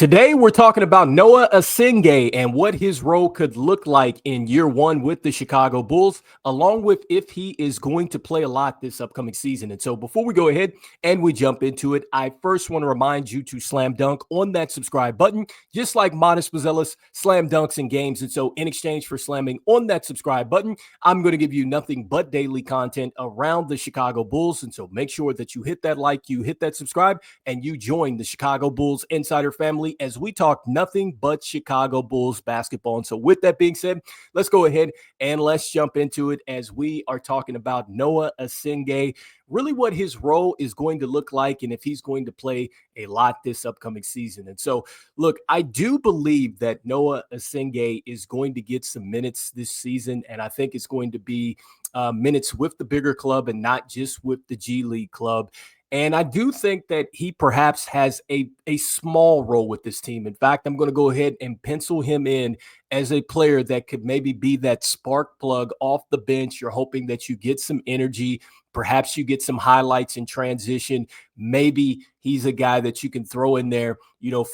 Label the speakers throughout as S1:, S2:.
S1: Today, we're talking about Noa Essengue and what his role could look like in year one with the Chicago Bulls, along with if he is going to play a lot this upcoming season. And so before we go ahead and we jump into it, I first want to remind you to slam dunk on that subscribe button, just like Matas Buzelis slam dunks in games. And so in exchange for slamming on that subscribe button, I'm going to give you nothing but daily content around the Chicago Bulls. And so make sure that you hit that like, you hit that subscribe, and you join the Chicago Bulls Insider family as we talk nothing but Chicago Bulls basketball. And so with that being said, let's go ahead and let's jump into it as we are talking about Noa Essengue, really what his role is going to look like and if he's going to play a lot this upcoming season. And so, look, I do believe that Noa Essengue is going to get some minutes this season, and I think it's going to be minutes with the bigger club and not just with the G League club. And I do think that he perhaps has a small role with this team. In fact, I'm going to go ahead and pencil him in as a player that could maybe be that spark plug off the bench. You're hoping that you get some energy. Perhaps you get some highlights in transition. Maybe he's a guy that you can throw in there,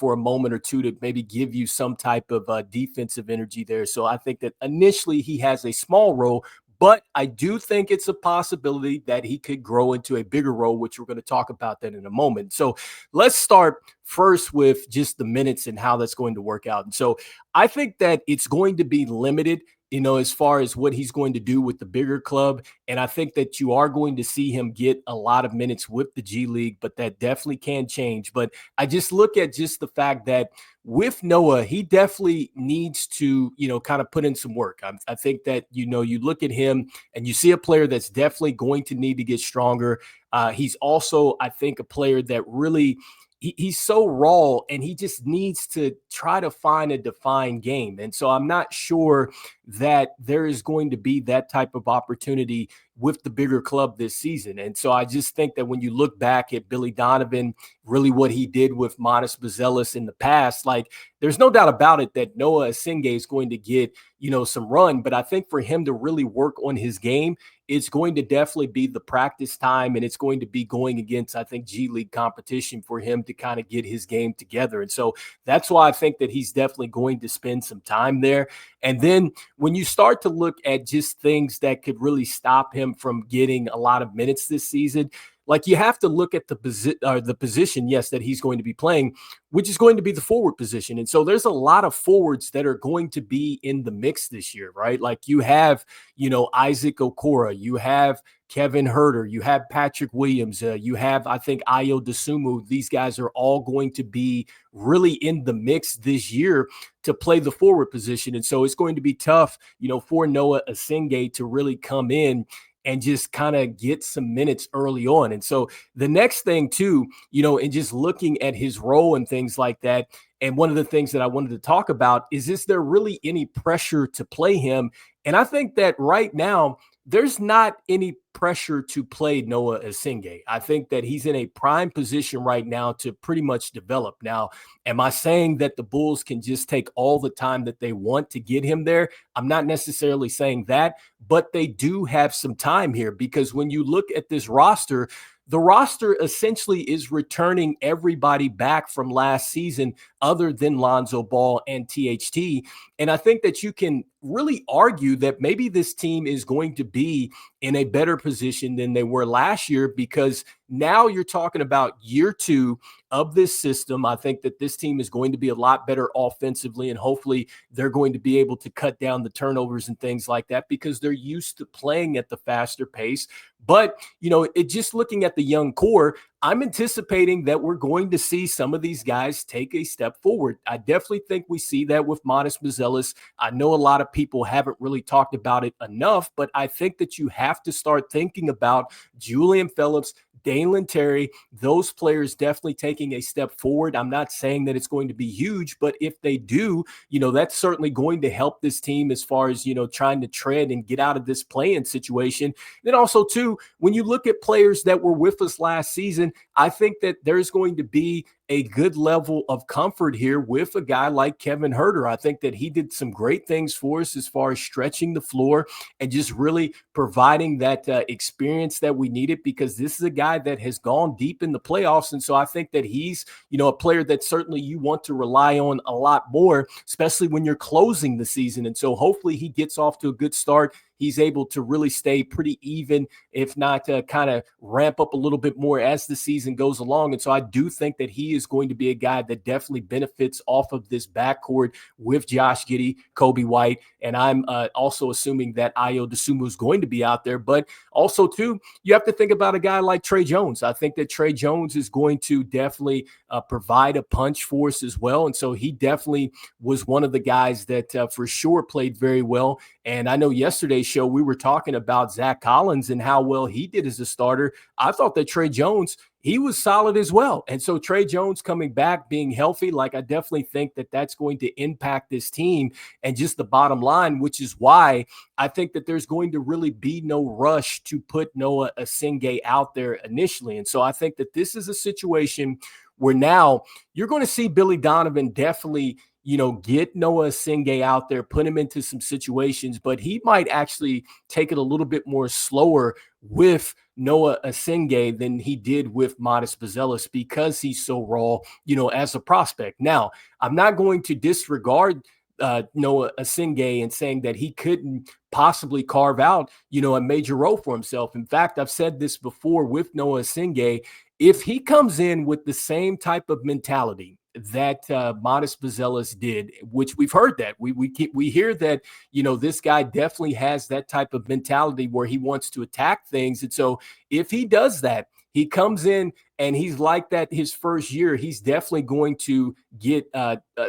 S1: for a moment or two to maybe give you some type of defensive energy there. So I think that initially he has a small role, but I do think it's a possibility that he could grow into a bigger role, which we're going to talk about that in a moment. So let's start first with just the minutes and how that's going to work out. And so I think that it's going to be limited, as far as what he's going to do with the bigger club. And I think that you are going to see him get a lot of minutes with the G League, but that definitely can change. But I just look at just the fact that with Noah, he definitely needs to, kind of put in some work. I think that, you look at him and you see a player that's definitely going to need to get stronger. He's also, I think, a player that really he's so raw and he just needs to try to find a defined game. And so I'm not sure that there is going to be that type of opportunity with the bigger club this season. And so I just think that when you look back at Billy Donovan, really what he did with Matas Buzelis in the past, like there's no doubt about it that Noa Essengue is going to get, some run. But I think for him to really work on his game, it's going to definitely be the practice time, and it's going to be going against, I think, G League competition for him to kind of get his game together. And so that's why I think that he's definitely going to spend some time there. And then when you start to look at just things that could really stop him from getting a lot of minutes this season, like you have to look at the position, yes, that he's going to be playing, which is going to be the forward position. And so there's a lot of forwards that are going to be in the mix this year, right? Like you have, Isaac Okora, you have Kevin Herter, you have Patrick Williams, you have, I think, Ayo Dosunmu. These guys are all going to be really in the mix this year to play the forward position. And so it's going to be tough, for Noa Essengue to really come in and just kind of get some minutes early on. And so the next thing too, and just looking at his role and things like that. And one of the things that I wanted to talk about is there really any pressure to play him? And I think that right now, there's not any pressure to play Noa Essengue. I think that he's in a prime position right now to pretty much develop. Now, am I saying that the Bulls can just take all the time that they want to get him there? I'm not necessarily saying that, but they do have some time here because when you look at this roster, the roster essentially is returning everybody back from last season other than Lonzo Ball and THT. And I think that you can really argue that maybe this team is going to be in a better position than they were last year because now you're talking about year two of this system. I think that this team is going to be a lot better offensively, and hopefully they're going to be able to cut down the turnovers and things like that because they're used to playing at the faster pace. But, just looking at the young core, I'm anticipating that we're going to see some of these guys take a step forward. I definitely think we see that with Matas Buzelis. I know a lot of people haven't really talked about it enough, but I think that you have to start thinking about Julian Phillips, Dalen Terry, those players definitely taking a step forward. I'm not saying that it's going to be huge, but if they do, that's certainly going to help this team as far as, trying to tread and get out of this play-in situation. Then also, too, when you look at players that were with us last season, I think that there's going to be a good level of comfort here with a guy like Kevin Huerter. I think that he did some great things for us as far as stretching the floor and just really providing that experience that we needed, because this is a guy that has gone deep in the playoffs. And so I think that he's, a player that certainly you want to rely on a lot more, especially when you're closing the season. And so hopefully he gets off to a good start. He's able to really stay pretty even, if not kind of ramp up a little bit more as the season goes along. And so I do think that he is going to be a guy that definitely benefits off of this backcourt with Josh Giddey, Kobe White. And I'm also assuming that Ayo Dosunmu is going to be out there. But also, too, you have to think about a guy like Tre Jones. I think that Tre Jones is going to definitely provide a punch for us as well. And so he definitely was one of the guys that for sure played very well. And I know yesterday's show we were talking about Zach Collins and how well he did as a starter. I thought that Tre Jones, he was solid as well. And so Tre Jones coming back, being healthy, I definitely think that that's going to impact this team and just the bottom line, which is why I think that there's going to really be no rush to put Noa Essengue out there initially. And so I think that this is a situation where now you're going to see Billy Donovan definitely get Noa Essengue out there, put him into some situations, but he might actually take it a little bit more slower with Noa Essengue than he did with Matas Buzelis, because he's so raw, as a prospect. Now, I'm not going to disregard Noa Essengue and saying that he couldn't possibly carve out, a major role for himself. In fact, I've said this before with Noa Essengue, if he comes in with the same type of mentality that Matas Buzelis did, which we've heard that we hear that, this guy definitely has that type of mentality where he wants to attack things. And so if he does that, he comes in and he's like that his first year, he's definitely going to get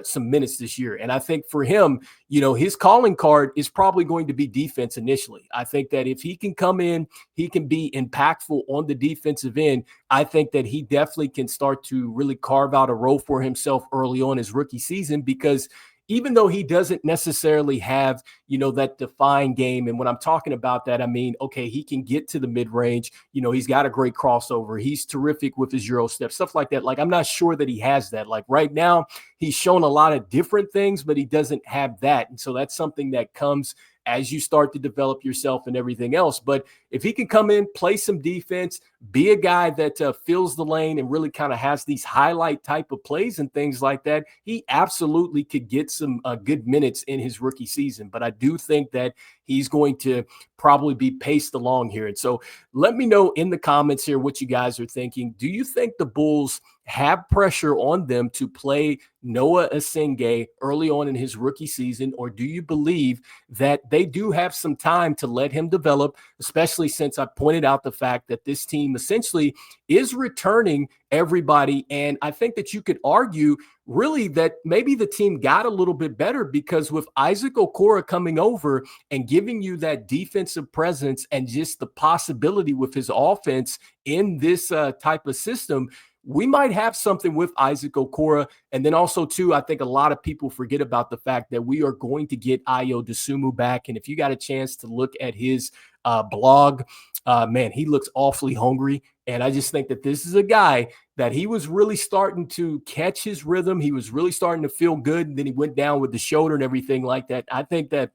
S1: some minutes this year. And I think for him, his calling card is probably going to be defense initially. I think that if he can come in, he can be impactful on the defensive end. I think that he definitely can start to really carve out a role for himself early on his rookie season, because even though he doesn't necessarily have, that defined game. And when I'm talking about that, I mean, okay, he can get to the mid-range. He's got a great crossover. He's terrific with his Euro step, stuff like that. I'm not sure that he has that. Right now, he's shown a lot of different things, but he doesn't have that. And so that's something that comes as you start to develop yourself and everything else. But if he can come in, play some defense, be a guy that fills the lane and really kind of has these highlight type of plays and things like that, he absolutely could get some good minutes in his rookie season. But I do think that he's going to probably be paced along here. And so let me know in the comments here what you guys are thinking. Do you think the Bulls have pressure on them to play Noa Essengue early on in his rookie season, or do you believe that they do have some time to let him develop, especially since I pointed out the fact that this team essentially is returning everybody? And I think that you could argue really that maybe the team got a little bit better, because with Isaac Okoro coming over and giving you that defensive presence and just the possibility with his offense in this type of system, we might have something with Isaac Okoro. And then also, too, I think a lot of people forget about the fact that we are going to get Ayo Dosunmu back. And if you got a chance to look at his blog, man, he looks awfully hungry. And I just think that this is a guy that he was really starting to catch his rhythm. He was really starting to feel good. And then he went down with the shoulder and everything like that. I think that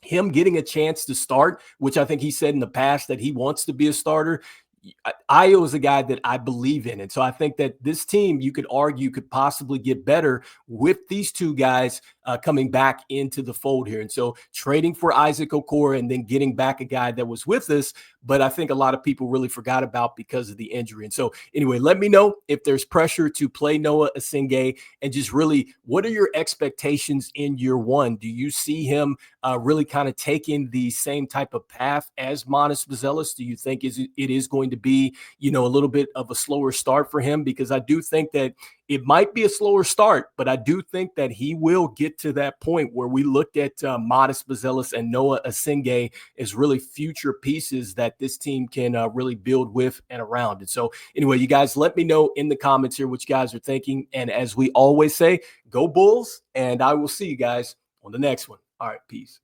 S1: him getting a chance to start, which I think he said in the past that he wants to be a starter, Ayo is a guy that I believe in. And so I think that this team, you could argue, could possibly get better with these two guys coming back into the fold here. And so trading for Isaac Okoro and then getting back a guy that was with us, but I think a lot of people really forgot about because of the injury. And so anyway, let me know if there's pressure to play Noa Essengue, and just really, what are your expectations in year one? Do you see him really kind of taking the same type of path as Matas Buzelis? Do you think it is going to be, a little bit of a slower start for him? Because I do think that it might be a slower start, but I do think that he will get to that point where we looked at Matas Buzelis and Noa Essengue as really future pieces that this team can really build with and around. And so anyway, you guys, let me know in the comments here what you guys are thinking. And as we always say, go Bulls, and I will see you guys on the next one. All right, peace.